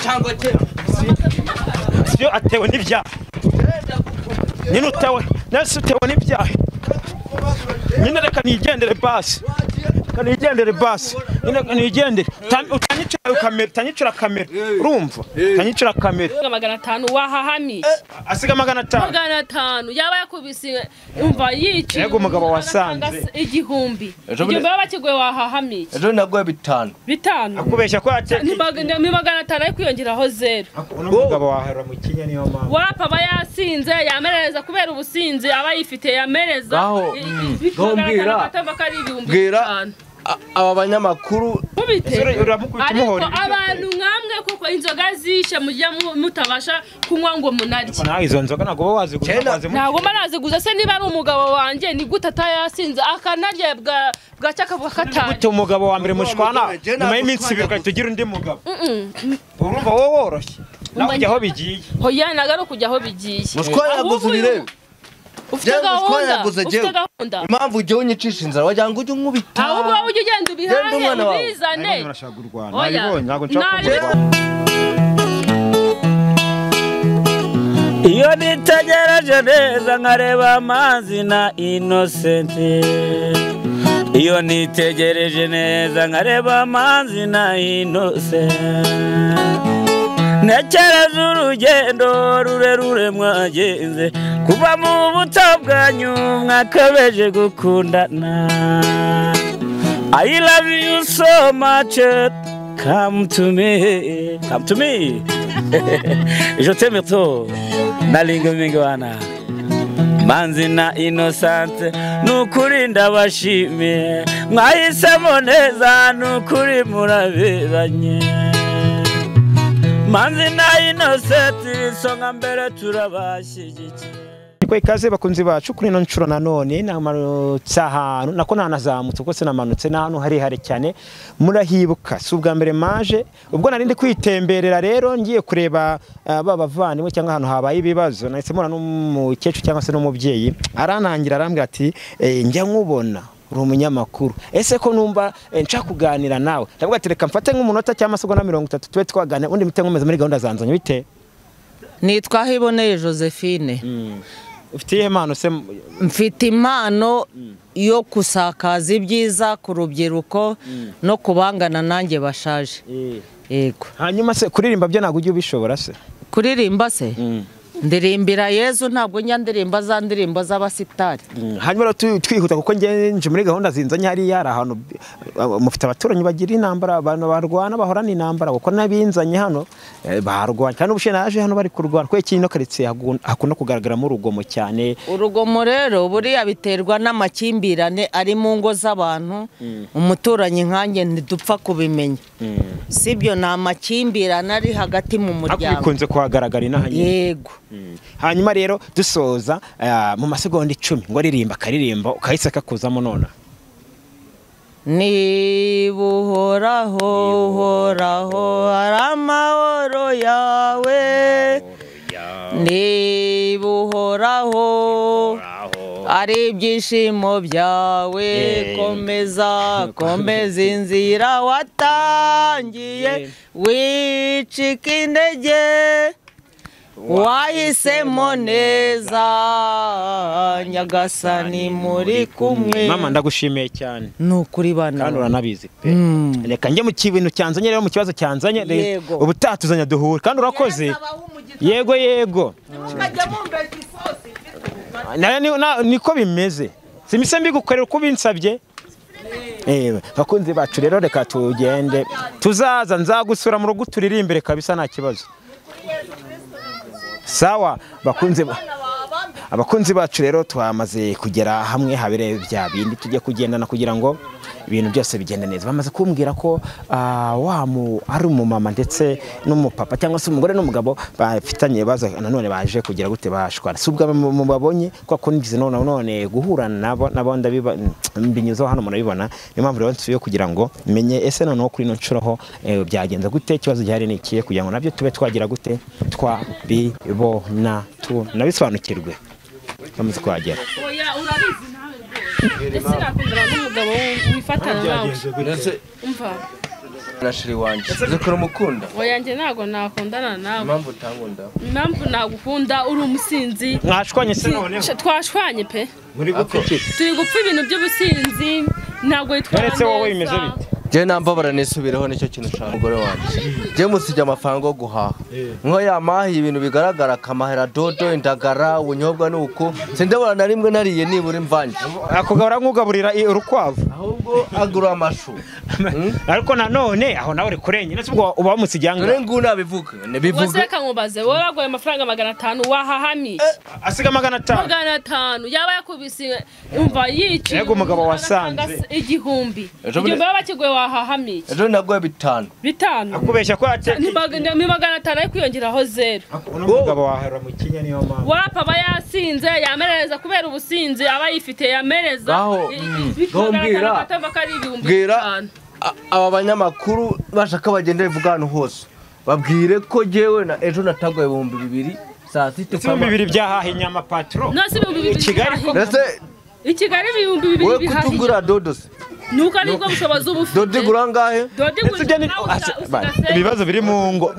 cyangwa sibyo atewe n'ibyaha nyine utewe nese utewe n'ibyaha nyine reka nigendere basi nigendere utanyicira kamera urumva utanyicira kamera 500 wahahami asiga 500 yaba yakubise umva yici yego umugabo wasanze igihumbi baba bakigwe wahahami ejo nagwe 5 akubeshya ko ate ni 500 ari kwiyongeraho 0 umugabo wahera mu kinya niyo mama wapa bayasinze yamereza kubera ubusinzi aba yifite yamereza ngombira aba banyamakuru ariko abantu nkamwe kuko inzoga zishe mujya mutabasha kunywa ngo munarye naho izo nzoga nago waziguza nago maraziguza se niba ari umugabo wanje ni gute atayasinze akanarye bwacakavuga katari gute umugabo wa mbere mushwana nyuma y'iminsi 2 tugira undi mugabo urumva wowe woroshye naho kujya aho bigiye hoya nagaro kujya aho bigiye mushwana yaguze birebe ufite gahunda impamvu ujye unyicisha inzara wagira ngo ujye unkubita ahubwo wowe ujye ugenda ubihange ubizane nabibonye ntabwo nshaka iyo nitegereje neza nkareba Manzi na Innocente iyo nitegereje neza nkareba Manzi na Innocente nekereza urugendo rurerure mwagenze kuva mu buto bwanyu mwakabeje gukundana I love you so much come to me je t'aime trop nalinga mingi wana Manzi na Innocente nukuri ndabashimiye mwahisemo neza nukuri muraberanye Manzi na Innocente songa mbere turabashyigikiye Kwa ikaze bakunzi bacu kuri no ncuro nanone namanutse ahantu nako nanazamutse uko se namanutse n'ahantu hari cyane murahibuka si ubwa mbere maje ubwo narindi kwitemberera rero ngiye kureba babavaniwe cyangwa ahantu habaye ibibazo nahise mura n'umukecuru cyangwa se n'umubyeyi aranangira arambwira ati njya nkubona uri umunyamakuru ese ko numva nca kuganira nawe ndavuga ati reka mfate nk'umunota cyangwa se 30 tube twaganira undi mite nkomeza muri gahunda zanzanye bite nitwa Hiboneye Josephine ufite impano se mfite impano yo kusakaza ibyiza ku rubyiruko no kubangana nanjye bashaje yego hanyuma se kuririmba byo nagujye ubishobora se kuririmba se ndirimbira Yezu ntabwo njya ndirimba za ndirimbo z'abasitari hanyuma twihuta kuko nje muri gahunda zinzanye hari yari ahantu mufite abaturanyi bagira intambara abantu barwana bahorana intambara kuko nabinzanye hano barwanya kandi ubushe naje hano bari kurwana kwe kino karetse hakunda kugaragaramo urugomo cyane urugomo rero buriya biterwa n'amakimbirane ari mu ngo z'abantu umuturanyi nkanjye ntidupfa kubimenya sibyo na makimbirane ari hagati mu muryango bikunze kuhagaragara inahanye yego hanyuma rero dusoza mu masegonda 10 ngo aririmba karirimba ukahise kakuzamo nona nibuhoraho aramahoro yawe nibuhoraho ari ibyishimo byawe komeza inzira watangiye wicika intege wahisemo neza nyagasani muri kumwe mama ndagushimiye cyane nukuri bana kandi uranabizi pe reka njye mu kibintu cyanzanye rero mu kibazo cyanzanye ubutatuzanya duhura kandi urakoze yego niko bimeze simise mbigukorera uko binsabye bakunzi bacu rero reka tugende tuzaza nzagusura mu rugo turirimbere kabisa nta kibazo sawa abakunzi bacu rero twamaze kugera hamwe habere bya bindi tujye kugendana kugira ngo ibintu byose bigende neza bamaze kumbwira ko ari umumama ndetse n'umupapa cyangwa se umugore n'umugabo bafitanye baza nanone baje kugira gute bashwana subwa mubabonye kwa kundize none guhura nabo ndabiba mbinyuzo hano murabibona niyo mpamvu rero nsubiye kugira ngo menye ese noneho kuri no ncuro byagenze gute ikibazo gihari nikiye kugira ngo nabyo tube twagira gute twabibona nabisobanukirwe bamaze kwagera oya urabizi nawe ese nakundana n'umugabo wifatanya nawe umva nashiri wanje zikora umukunda oya njye ntago nakundana nawe impamvu utangunda impamvu nagukunda uri umusinzi mwashwanye se noneho twashwanye pe muri gupfiki turi gupfa ibintu by'ubusinzi ntabwo yitwara Uretse wowe bimeze bite je nambabara nisubireho nicyo kintu ushaka umugore wanje je musijya amafaranga yo guhaha nko yamahi ibintu bigaragara akamahera dodo indagara ubunyobwa nuko sindabona na rimwe nariye nibura imvange akugabura nk'ugaburira urukwavu ahubwo agura amashu ariko nanone aho nawe uri kurenyine ubwo uba wamusijyanga dore nguna bivuga wose reka nkubaze wowe wagoye amafaranga 500 wahahami asiga 500 500 yaba yakubise umva yici yego umugabo wasanze igihumbi baba bakiguye wahahami ejo nagoye 5 akubeshya ko ate ni 500 ariko kwiyongeraho 0 umugabo wahera mu kinya niyo mpamvu wapa aba yasinze yamereza kubera ubusinzi aba yifite yamereza aho bwira aba banyamakuru bashaka bagenda bivuga ahantu hose babwire ko jewe na ejo natagoye 2000 saa 6 kwa 2000 byahaha inyama patro nasi 2000 Kigali Ikigali 2000 we kutugura dodos nuka nibwo bushobozi ubufite dodi guranga he ibibazo biri mu ngo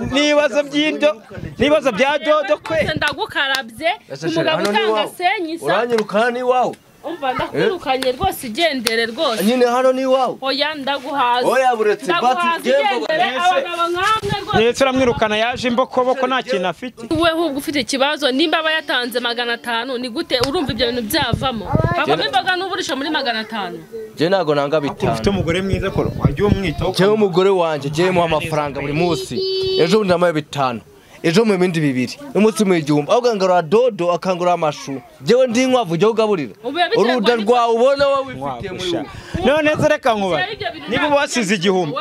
nibazo bya dodo kwe ndagukarabye umugabo utanga senyisa uranyirukana ni wawe umva ndakwirukanye rwose igendere rwose nyine hano ni wawe oya ndaguhaza oya buretse bati gembo abagabo nkamwe rwose Yesu ramwirukana yaje imbokoboko nta kintu afite we hubwo ufite ikibazo nimba aba yatanze 500 ni gute urumva ibyo bintu byavamo akaba imbaga n'uburisha muri 500 je nago nanga bitanu ufite umugore mwiza ko wajye umwitaho je umugore wanje je mu amafaranga buri munsi ejo ndamaye 5 ejo mu bindi 2 umunsi mu igihumbi ahubwo ngara dodo akangura amashu jewe ndi nkwavu je ugaburira uruda rwawe ubona wowe wifitiye muri none zereka nkuba niba wasize igihumbi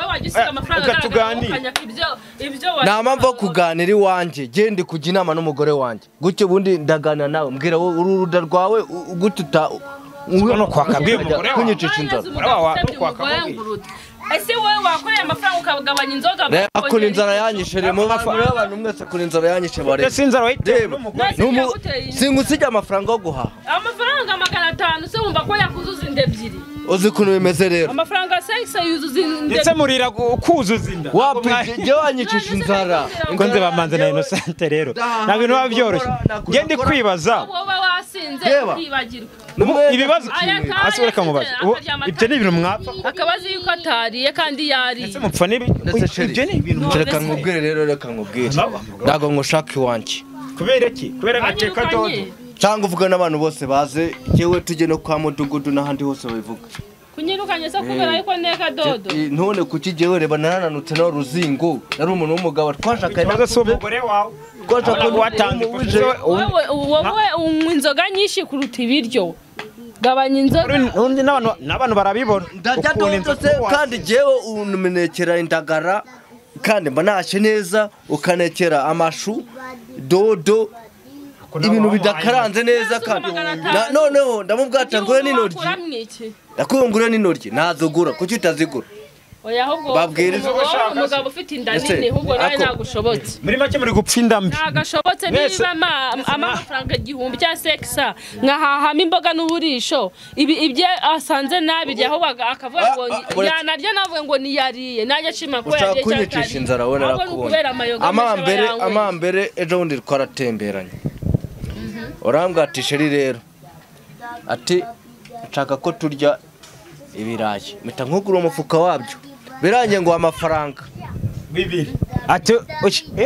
ukatuganira namamva kuganira iwanje je ndi kujya inama n'umugore wanje gutyo bundi ndagana nawe mbwira uruda rwawe gututa no kwakabwiye umugore kunyicisha inzara ese wowe wakoreye amafaranga ukagabanya inzoga akora inzara yanyishere mu mafaranga abantu mwese akora inzara yanyishe bare ese inzara wayiteye n'umugore singusijya amafaranga yo guhaha amafaranga 500 se wumva ko yakuzuza inde ebyiri uzi kuntu bimeze rero amafaranga 6 yuzuza inde ndetse murira kuzuza inda wapije wanyicisha inzara ngo nze bamanze na Innocente rero ntabwo biba byoroshye nge ndi kwibaza wowe wasinze kwibagirwa ibibazo asureka mubaze ibyo ni ibintu mwapfa akabazi yuko atariye kandi yari ese mupfa nibi ibyo ni ibintu reka nkubwire rero reka nkubwire ndago ngushaka iwanje kubera iki kubera gateka dodo cyangwa uvuga n'abantu bose baze yewe tujye no kwa mudugudu n'ahandi hose babivuga kunyirukanye se kubera yuko neka dodo none kuki jewe reba narananutse no ruzingo nari umuntu w'umugabo twashakaye nazo so umugore wawe twashaka watanze wowe unywa inzoga nyinshi kuruta ibiryo gabanya inzoga undi n'abantu barabibona ndajya dose kandi jewe unumenekera indagara kandi mba nashe neza ukanekera amashu dodo ibintu bidakaranze neza kandi noneho ndamubwata ngure n'intoryi yakungura n'intoryi nazugura kuki utazigura oya ahubwo babwiriza umugabo ufite inda nini ahubwo nawe nagushobotse muri make muri gupfa indambi nagashobotse niba amafaranga 1000 cya seksa nkahahama imboga n'uburisho ibye asanze nabirya aho akavuga ngo yanarya navuga ngo niyariye najya shima ko yagiye kunyicisha inzara we narakubona amambere ejo bundi twaratemberanye urambwatisha rero ati nshaka ko turya ibirayi mpita nkugura umufuka wabyo birangiye ngo amafaranga 2 ati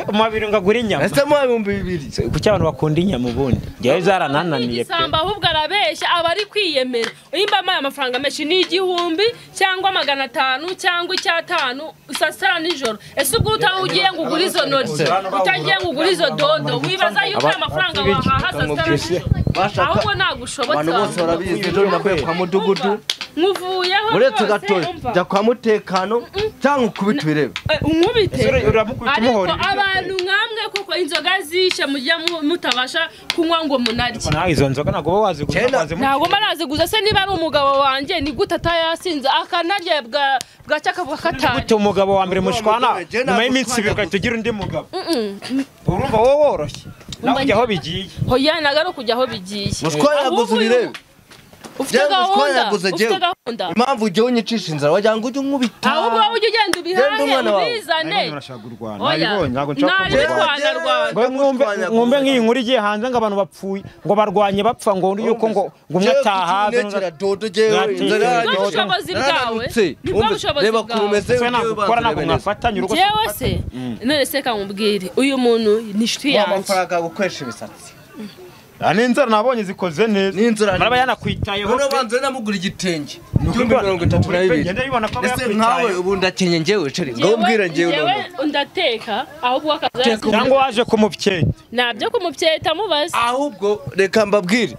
umabiri ngagura inyama ese mu 200 kuki abantu bakunda inyama ubundi ngiye zaranananiye pe samba ahubwo arabeshya abari kwiyemera imba amafaranga menshi ni 1000 cyangwa 500 cyangwa 5 usasara nijoro ese ubwo utahugiye ngo ugura izo noti utagiye ngo ugura izo dodo wibaza yuko amafaranga wahaha sasara ahubwo nagushobotse abantu bose barabizi ejo nakuye kwa mudugudu nkuvuyeho uretse gatoya jya kwa mutekano cyangwa ukubita birebe umubite ariko abantu nkamwe kuko inzoga zishe mujya mutabasha kunywa ngo munarye izo nzoga ntago waziguza ntago maraziguza se niba ari umugabo wanje ni gute atayasinze akanarya bwacya akavuga katari gute umugabo wa mbere mushwana nyuma y'iminsi 2 tugira undi mugabo urumva wowe woroshye naho bigiye hoya nagaro kujya aho bigiye mushwana yaguze birebe ufite gahunda impamvu ujye unyicisha inzara wagira ngo ujye unkubita ahubwo wowe ujye ugenda ubihahe ubizane mwumve nk'iyi nkuru igiye hanze ngo abantu bapfuye ngo barwanye bapfa ngo yuko ngo umwe ataha ubushobozi bwawe nibwo bushobozi bwawe jewe se none se kamubwire uyu muntu ni inshuti yanjye amafaranga gukoresha ibisatsi n'inzara nabonye zikoze neza maraba yanakwitayeho none banze namugura igitenge 32 ese nkawe ubu ndakenye ngewe ceri ngo umbwire ngewe none undateka ahubwo akaza cyangwa waje kumupyeta nabyo kumupyeta mubaze ahubwo reka mbabwire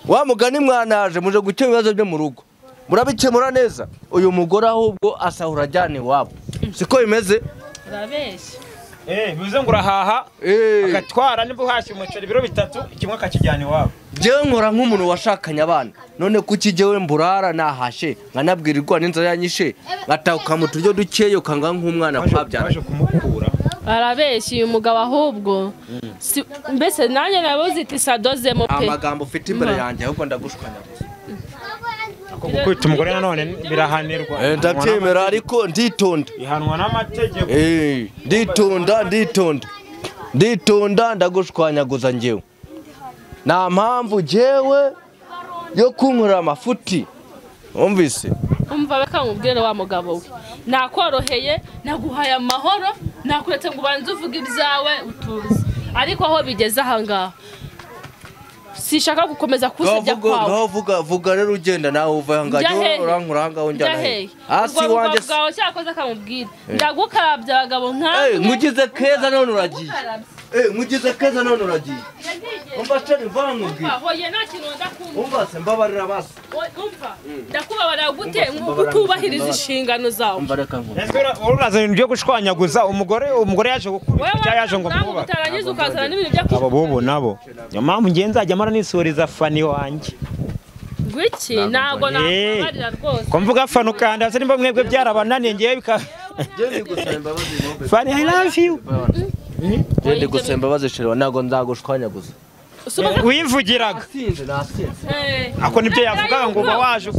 wa mugani mwanaje muje gukemura ibibazo byo mu rugo murabikemura neza uyu mugore ahubwo asahura ajyane iwabo siko bimeze urabeshya bivuze ngo urahaha agatwara niba uhashye umuceri biro 3 kimwe akakijyana iwabo jewe nkora nk'umuntu washakanye abana none kuki jewe mburara nahashe nkanabwirirwa n'inzara yanyishe ngatahuka mu turyo dukeye ukanga nk'umwana kwabyara waje kumukura arabeshya uyu mugabo ahubwo mbese nanjye nabuze iti sadozemo pe amagambo ufite imbere yanjye ahubwo ndagushwanya kwita umugore nanone birahanirwa ndabyemera ariko nditonda ihanwa n'amategeko nditonda ndagushwanyaguza njyewe nta mpamvu jewe yo kunkurira amafuti umvise umva bakamubwira wa mugabo we nakoroheye naguhaye amahoro nakuretse ngo ubanze uvuge ibyawe utuze ariko aho bigeze ahangaha sishaka gukomeza kusijya kwawe vuga rero ugenda nawe uva hangaje urankuranga unjana hasi wanje bwawe cyakoze akamubwira ndagukarabya abagabo nkawe mugize keza none uragiye mugize keza none uragiye umva cyane mvangubwira hoye nta kintu ndakumva umva se mbabarira basi umva ndakubabarira gute ngutubahiriza inshingano zawe umva reka nkuba uraza ibintu byo gushwanyaguza umugore yaje gukubita yaje ngo muba utarangiza ukazana n'ibintu byo abo bobo nabo nyamama ngiye nzajya mara nisuriza fani wanjye gwiki nago nabarira rwose ko mvuga fani ukanda se nimba mwebwe byarabananiye ngiye bika fani I love you Gende gusemba bazishirwa nago ndagushwanyaguza wivugiraga ako nibyo yavugaga ngo uba waje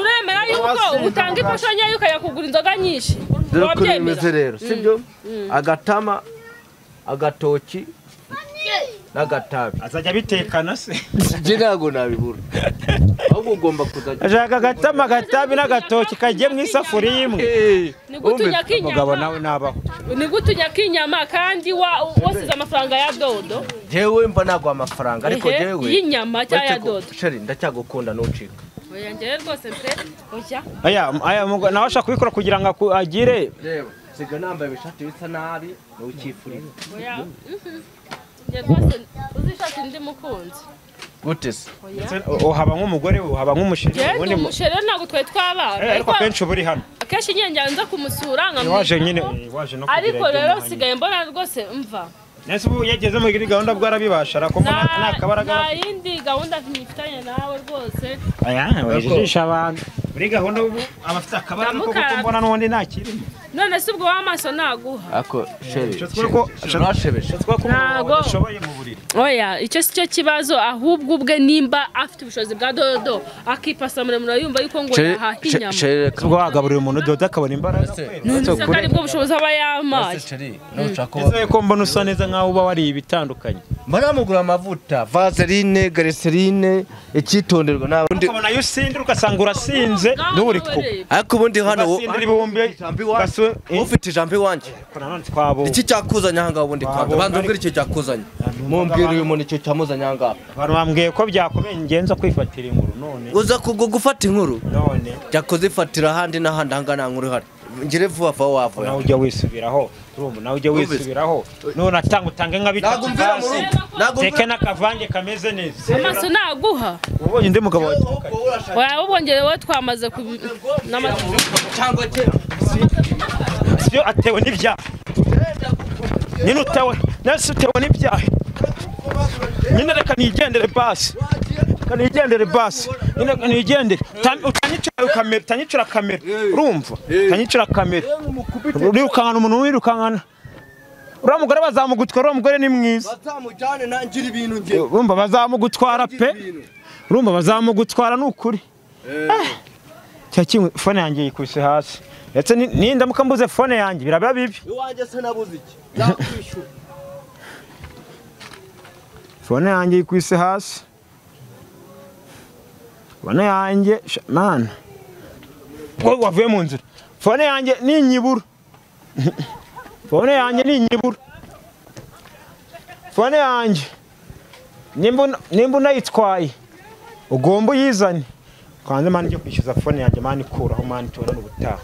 uremera yuko utanga imfashanyo yuko yakugura inzoga nyinshi bimeze rero sibyo agatama agatoki n'agatabi azajya bitekana se je nago nabibura ahubwo ugomba kuzajya ashaka agatama agatabi n'agatoki kagiye mu isafuriya imwe Mugabo nawe nabaho nigutunyaka inyama kandi wasize amafaranga ya dodo jewe mba nagwa amafaranga ariko jewe y'inyama cya ya dodo sheri ndacyagukunda nucika oya njye rwose mpe oya aya nawe ashaka kubikora kugira ngo agire reba siga nambaye ibishati bisa nabi n'ukifurira oya njye rwose uzishati ndi mukunzi gute se uhaba nk'umugore uhaba nk'umusheri ubundi umusheri ntabwo twari twabana ariko akenshi uba uri hano akenshi nyine nza kumusura waje nyine waje no kugira ariko rero sigaye mbona rwose mva nese ubu yageze muri gahunda bwarabibasha arako nakabaraga nta yindi gahunda mfitanye nawe rwose aya wejejisha abantu muri gahunda ubu abafite akabaraga ko kumbona n'undi nakirimo none se ubwo w'amaso naguha ako sheri turashebesha twashoboye mu buriri oya icyo si cyo kibazo ahubwo ubwe nimba afite ubushobozi bwa dodo akipasa muremure yumva yuko ngo yahaha inyama ubwo wagaburira umuntu dodo akabona imbaraga none kandi bwo bushobozi aba yamaye ese ko mbona usa neza nkaho uba wari ibitandukanye baramugura amavuta vaseline glycerine icyitonderwa nabundi ukabona yo sindira ugasanga urasinze n'uri ko ariko ubundi hano ufite ijambo iwanjye iki cyakuzanya hanga ubundi kwanda banza umbwira icyo cyakuzanya mumbwira uyu muntu icyo cyamuzanya hanga abantu bambwiye ko byakomeye ngenza kwifatira inkuru none uza gufata inkuru none cyakoze ifatira ahandi n'ahandi hanga nta nkuru ihari ngire vuba vuba wavuye nawe ujya wisubiraho urumva nawe ujya wisubiraho none utange nka bitatu teke n'akavange kameze neza amaso naguha ubonye ndi mugabo wawe ubongerewe twamaze cyangwa sibyo atewe n'ibyaha nyine utewe nese utewe n'ibyaha nyine reka nigendere basi nyine nigendere utanyicira kamera urumva utanyicira kamera urirukankana umuntu wirukankana uriya mugore bazamugutwara uriya mugore ni mwiza bazamujyane nangira ibintu nge urumva bazamugutwara pe urumva bazamugutwara n'ukuri cyakimwe fone yanjye yikubise hasi ndetse nindamuka mbuze fone yanjye biraba bibi iwanjye se nabuze iki yakwishyura fone yanjye yikubise hasi fone yanjye man wowe wavuye mu nzira fone yanjye ninyibura fone yanjye ninyibura fone yanjye nimba unayitwaye ugomba uyizane kwanze mani cyo kwishyuza fone yanjye mani ikuraho mani tora n'ubutaha